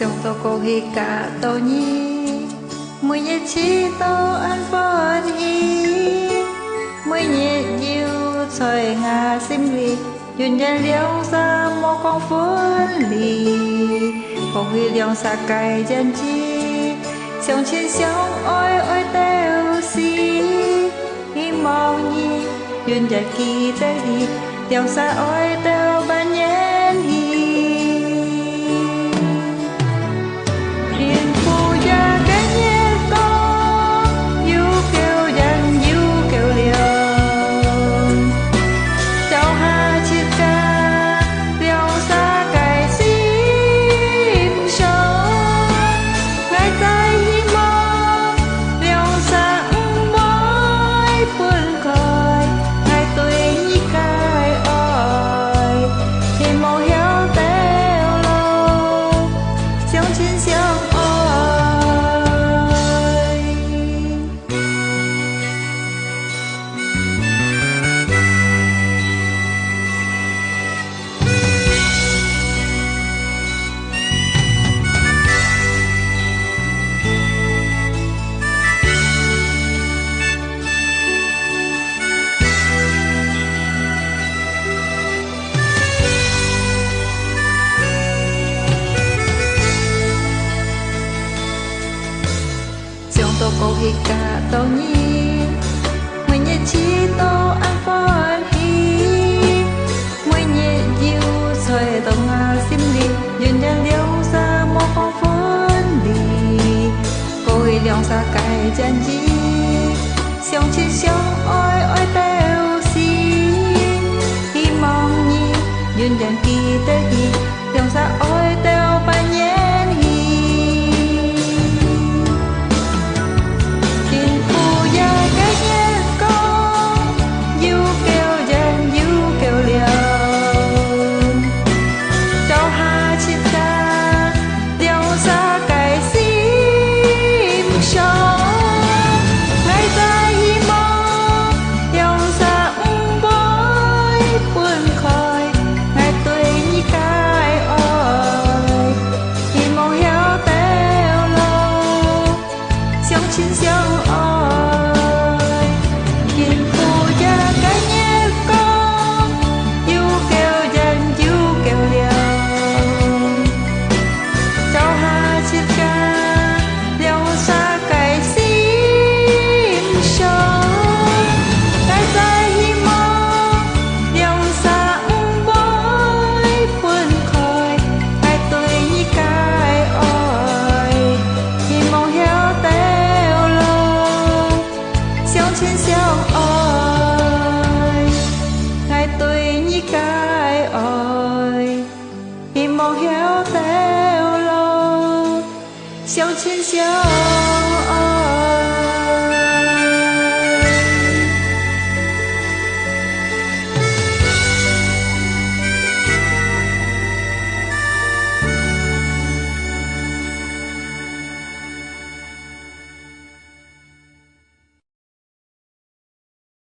trong tô cô hi cả tô nhi mùi nhẹ chi tô an phơn hi mùi nhẹ yêu trời ngà sim lì duyên nhân liêu ra mô con phun lì cô huy liêu xa cài chân chi xiong trên xiong ôi ôi teo si hi mau nhi duyên nhân kỳ tế đi liêu xa ôi teo ban nhén hi tô cô hi cả tô nhi mùi nhẹ chi tô an phơn hi mùi nhẹ yêu trời tô ngà sim đi duyên nhân liêu ra mô con phơn đi cô hi liêu xa cài chân chi xiong chi xiong ôi ôi teo si hi mong nhi duyên nhân kỳ tế hi liêu xa ôi teo ba nhén hi xin xiong ơi kiên phu gia cái nhé con yêu kêu dân yêu kêu liều cháu ha chiết ca liều xa cái sim sông cái dài hi mơ liều xa bói phun khơi hai tôi như cái ơi hi mong héo té trên xiong ơi ngày tôi như cái ơi hi mong héo teo lo xiong trên xiong